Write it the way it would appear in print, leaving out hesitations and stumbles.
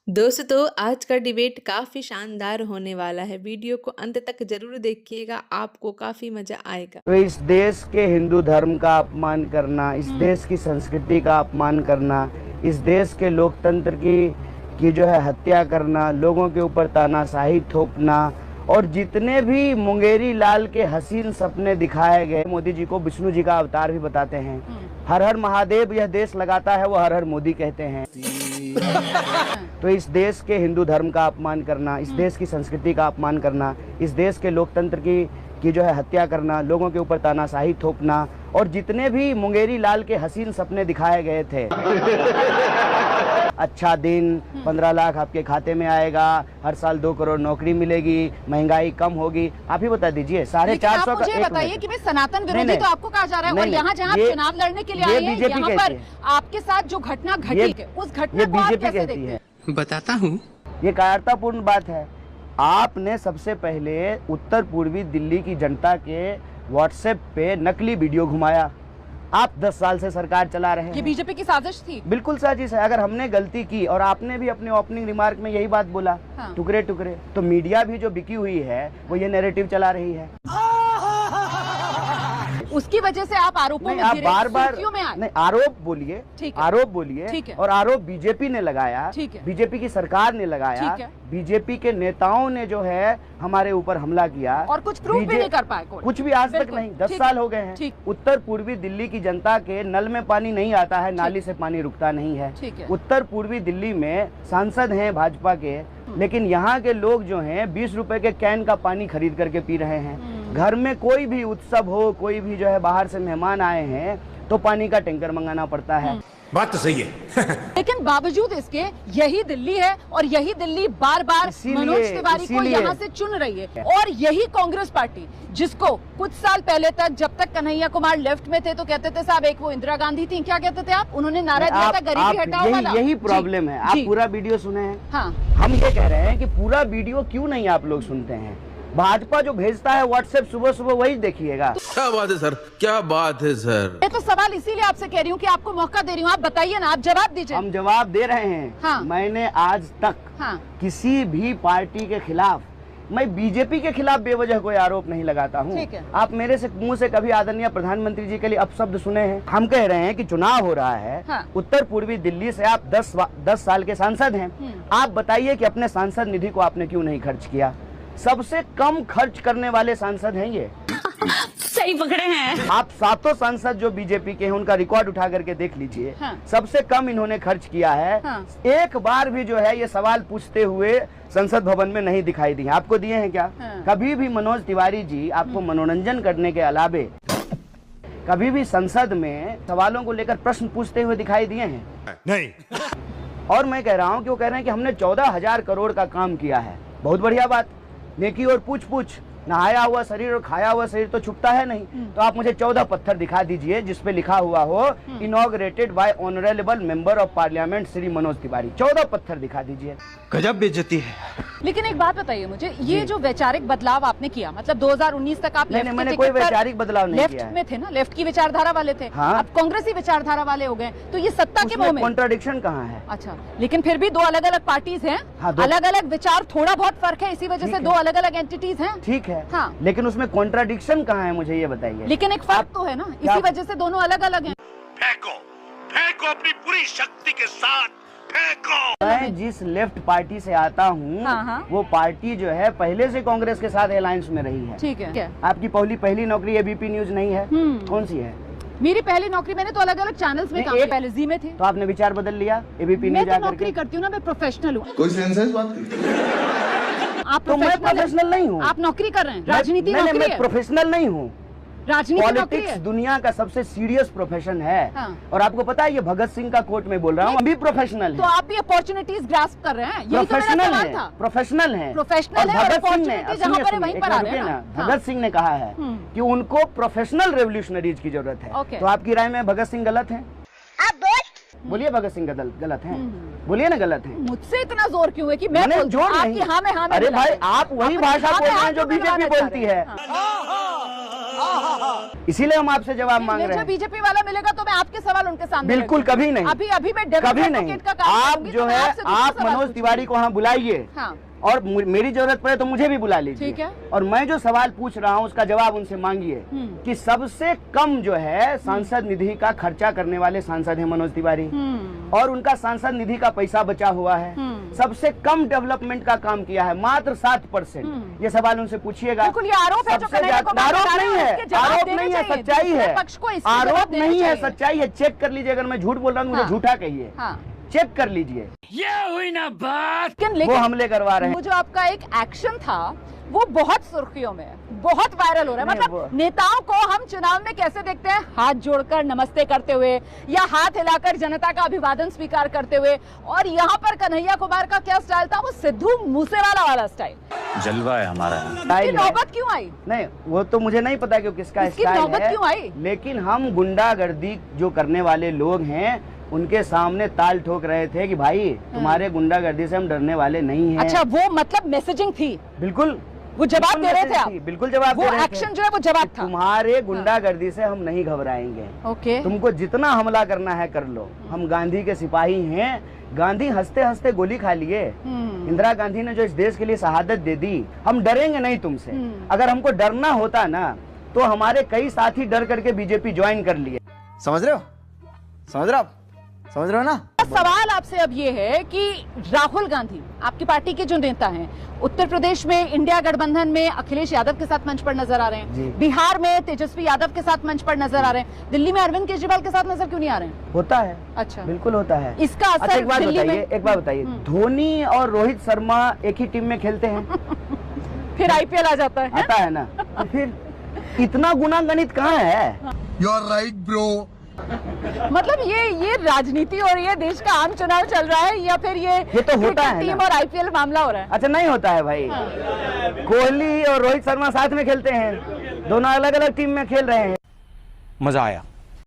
दोस्तों आज का डिबेट काफी शानदार होने वाला है। वीडियो को अंत तक जरूर देखिएगा, आपको काफी मजा आएगा। तो इस देश के हिंदू धर्म का अपमान करना, इस देश की संस्कृति का अपमान करना, इस देश के लोकतंत्र की जो है हत्या करना, लोगों के ऊपर तानाशाही थोपना और जितने भी मुंगेरी लाल के हसीन सपने दिखाए गए, मोदी जी को विष्णु जी का अवतार भी बताते हैं। हर हर महादेव यह देश लगाता है, वो हर हर मोदी कहते हैं। तो इस देश के हिंदू धर्म का अपमान करना, इस देश की संस्कृति का अपमान करना, इस देश के लोकतंत्र की जो है हत्या करना, लोगों के ऊपर तानाशाही थोपना और जितने भी मुंगेरी लाल के हसीन सपने दिखाए गए थे अच्छा दिन, 15 लाख आपके खाते में आएगा, हर साल 2 करोड़ नौकरी मिलेगी, महंगाई कम होगी, आप ही बता दीजिए। 450 का। मुझे बताइए कि सनातन विरोधी तो आपको कहा जा रहा है और यहाँ जहाँ आप चुनाव लड़ने के लिए आए हैं, यहाँ पर आपके साथ जो घटना घटी है उस घटना को आप कैसे देखते हैं? बताता हूँ। ये कायरतापूर्ण बात है। आपने सबसे पहले उत्तर पूर्वी दिल्ली की जनता के व्हाट्सएप पे नकली वीडियो घुमाया। आप 10 साल से सरकार चला रहे हैं। ये बीजेपी की साजिश थी। बिल्कुल साजिश है। अगर हमने गलती की और आपने भी अपने ओपनिंग रिमार्क में यही बात बोला, हाँ। टुकड़े टुकड़े, तो मीडिया भी जो बिकी हुई है वो ये नैरेटिव चला रही है। उसकी वजह से आप आरोपों में घिरे, बार-बार में नहीं, आरोप बोलिए, आरोप बोलिए, और आरोप बीजेपी ने लगाया, बीजेपी की सरकार ने लगाया, बीजेपी के नेताओं ने जो है हमारे ऊपर हमला किया और कुछ प्रूफ भी नहीं कर पाए, कुछ भी आज तक नहीं। 10 साल हो गए हैं। उत्तर पूर्वी दिल्ली की जनता के नल में पानी नहीं आता है, नाली से पानी रुकता नहीं है। उत्तर पूर्वी दिल्ली में सांसद हैं भाजपा के, लेकिन यहाँ के लोग जो हैं 20 रुपए के कैन का पानी खरीद करके पी रहे हैं। घर में कोई भी उत्सव हो, कोई भी जो है बाहर से मेहमान आए हैं तो पानी का टैंकर मंगाना पड़ता है। बात तो सही है। लेकिन बावजूद इसके यही दिल्ली है और यही दिल्ली बार बार मनोज तिवारी को यहाँ से चुन रही है। और यही कांग्रेस पार्टी जिसको कुछ साल पहले तक, जब तक कन्हैया कुमार लेफ्ट में थे तो कहते थे साहब एक वो इंदिरा गांधी थी, क्या कहते थे आप, उन्होंने नारा दिया था गरीबी हटाओ वाला। यही प्रॉब्लम है। आप पूरा वीडियो सुने हैं? हाँ। हम ये कह रहे हैं कि पूरा वीडियो क्यों नहीं आप लोग सुनते हैं? भाजपा जो भेजता है व्हाट्सएप सुबह सुबह वही देखिएगा। क्या बात है सर, क्या बात है सर। मैं तो सवाल इसीलिए आपसे कह रही हूँ कि आपको मौका दे रही हूँ, आप बताइए ना, आप जवाब दीजिए। हम जवाब दे रहे हैं। हाँ। मैंने आज तक किसी भी पार्टी के खिलाफ, मैं बीजेपी के खिलाफ बेवजह कोई आरोप नहीं लगाता हूँ। आप मेरे से मुंह से कभी आदरणीय प्रधानमंत्री जी के लिए अपशब्द सुने हैं? हम कह रहे हैं कि चुनाव हो रहा है। हाँ। उत्तर पूर्वी दिल्ली से आप 10 साल के सांसद हैं। आप बताइए कि अपने सांसद निधि को आपने क्यों नहीं खर्च किया? सबसे कम खर्च करने वाले सांसद हैं ये। सही पकड़े हैं आप। 7 सांसद जो बीजेपी के हैं उनका रिकॉर्ड उठा करके देख लीजिए। हाँ। सबसे कम इन्होंने खर्च किया है। हाँ। एक बार भी जो है ये सवाल पूछते हुए संसद भवन में नहीं दिखाई दिए। आपको दिए हैं क्या? हाँ। कभी भी मनोज तिवारी जी आपको मनोरंजन करने के अलावे कभी भी संसद में सवालों को लेकर प्रश्न पूछते हुए दिखाई दिए हैं? नहीं। और मैं कह रहा हूँ कि वो कह रहे हैं कि हमने 14,000 करोड़ का काम किया है। बहुत बढ़िया बात। नेकी और पूछ नहाया हुआ शरीर और खाया हुआ शरीर तो छुपता है नहीं। तो आप मुझे 14 पत्थर दिखा दीजिए जिसपे लिखा हुआ हो inaugurated bye honourable member of parliament Shri Manoj Tiwari. 14 पत्थर दिखा दीजिए। गजब बेइज्जती है। लेकिन एक बात बताइए मुझे, ये जो वैचारिक बदलाव आपने किया, मतलब 2019 तक आप नहीं, मैंने कोई वैचारिक बदलाव नहीं किया है। में थे ना, लेफ्ट की विचारधारा वाले थे। हाँ? अब कांग्रेसी विचारधारा वाले हो गए, तो ये सत्ता के मोह में कॉन्ट्राडिक्शन कहाँ है? अच्छा, लेकिन फिर भी 2 अलग अलग पार्टीज हैं। हाँ, अलग अलग विचार, थोड़ा बहुत फर्क है, इसी वजह से 2 अलग अलग एंटिटीज हैं। ठीक है। हाँ। लेकिन उसमें कॉन्ट्राडिक्शन कहाँ है, मुझे ये बताइए। लेकिन एक फर्क तो है ना, इसी वजह से दोनों अलग अलग हैं। फेंको अपनी पूरी शक्ति के साथ फेंको। मैं जिस लेफ्ट पार्टी से आता हूँ, हाँ। वो पार्टी जो है पहले से कांग्रेस के साथ अलायंस में रही है। ठीक है। आपकी पहली नौकरी एबीपी न्यूज नहीं है? कौन सी है? मेरी पहली नौकरी, मैंने तो अलग अलग चैनल्स में काम किया, पहले जी में थे। तो आपने विचार बदल लिया एबीपी न्यूज आकर के? नौकरी करती हूँ ना, मैं प्रोफेशनल हूँ। कोई सेंस है इस बात की? आप तो मैं प्रोफेशनल नहीं हूँ। आप नौकरी कर रहे हैं, राजनीति नौकरी है। मैं प्रोफेशनल नहीं हूँ। राजनीति पॉलिटिक्स दुनिया का सबसे सीरियस प्रोफेशन है। हाँ। और आपको पता है ये भगत सिंह का कोट में बोल रहा हूँ, अभी प्रोफेशनल तो आप भी अपॉर्चुनिटीज ग्रास्प कर रहे हैं। यही तो मेरा सवाल था। प्रोफेशनल है। प्रोफेशनल है और अपॉर्चुनिटी जहाँ पर है वहीं पर आ रहे हैं ना। भगत सिंह ने कहा है कि उनको प्रोफेशनल रेवोल्यूशनरीज की जरूरत है। तो आपकी राय में भगत सिंह गलत है? बोलिए भगत सिंह गलत है? बोलिए ना गलत है। मुझसे इतना जोर क्यों है कि मैं जोर नहीं। हाँ में हाँ में। अरे भाई आप वही भाषा बोल रहे हैं जो बीजेपी बोलती है। इसीलिए हम आपसे जवाब मांग रहे हैं। बीजेपी वाला मिलेगा तो मैं आपके सवाल उनके सामने बिल्कुल कभी नहीं, अभी मैं कभी नहीं। आप जो है आप मनोज तिवारी को वहाँ बुलाइए, हाँ। और मेरी जरूरत पड़े तो मुझे भी बुला लीजिए, ठीक है। और मैं जो सवाल पूछ रहा हूँ उसका जवाब उनसे मांगिए कि सबसे कम जो है सांसद निधि का खर्चा करने वाले सांसद हैं मनोज तिवारी, और उनका सांसद निधि का पैसा बचा हुआ है। सबसे कम डेवलपमेंट का काम किया है, मात्र 7%। ये सवाल उनसे पूछिएगा। बिल्कुल ये आरोप है जो कन्हैया को आरोप नहीं है, आरोप नहीं है, सच्चाई है। पक्ष को आरोप नहीं है, सच्चाई है। चेक कर लीजिए, अगर मैं झूठ बोल रहा हूँ मुझे झूठा कहिए, चेक कर लीजिए। ये हुई ना बात। लेकिन वो हमले करवा रहे हैं। वो जो आपका एक एक्शन था वो बहुत सुर्खियों में है, बहुत वायरल हो रहा है। मतलब नेताओं को हम चुनाव में कैसे देखते हैं, हाथ जोड़कर नमस्ते करते हुए या हाथ हिलाकर जनता का अभिवादन स्वीकार करते हुए, और यहाँ पर कन्हैया कुमार का क्या स्टाइल था, वो सिद्धू मूसेवाला वाला स्टाइल। जलवा है हमारा। नौबत क्यों आई? नहीं, वो तो मुझे नहीं पता कि किसका स्टाइल है, नौबत क्यों आई? लेकिन हम गुंडागर्दी जो करने वाले लोग हैं उनके सामने ताल ठोक रहे थे कि भाई तुम्हारे गुंडागर्दी से हम डरने वाले नहीं हैं। अच्छा, वो मतलब मैसेजिंग थी। बिल्कुल, वो जवाब दे रहे थे आप? बिल्कुल जवाब दे रहे थे। वो एक्शन जो है वो जवाब था। तुम्हारे गुंडागर्दी से हम नहीं घबराएंगे। ओके। तुमको जितना हमला करना है कर लो, हम गांधी के सिपाही हैं। गांधी हंसते हंसते गोली खा लिए, इंदिरा गांधी ने जो इस देश के लिए शहादत दे दी। हम डरेंगे नहीं तुमसे। अगर हमको डरना होता ना तो हमारे कई साथी डर करके बीजेपी ज्वाइन कर लिए। समझ रहे हो, समझ रहे हो, समझ रहे हो ना? सवाल आपसे अब ये है कि राहुल गांधी आपकी पार्टी के जो नेता हैं, उत्तर प्रदेश में इंडिया गठबंधन में अखिलेश यादव के साथ मंच पर नजर आ रहे हैं, बिहार में तेजस्वी यादव के साथ मंच पर नजर आ रहे हैं, दिल्ली में अरविंद केजरीवाल के साथ नजर क्यों नहीं आ रहे हैं? होता है। अच्छा, बिल्कुल होता है। इसका असर अच्छा, एक बात दिल्ली बताइए, में? एक बात बताइए, धोनी और रोहित शर्मा एक ही टीम में खेलते हैं फिर आईपीएल आ जाता है, आता है ना, तो फिर इतना गुना गणित कहाँ है? You are right bro. मतलब ये राजनीति हो रही है, देश का आम चुनाव चल रहा है, या फिर ये तो होता है टीम ना? और आईपीएल मामला हो रहा है? अच्छा, नहीं होता है भाई। कोहली और रोहित शर्मा साथ में खेलते हैं, दोनों अलग अलग टीम में खेल रहे हैं। मजा आया।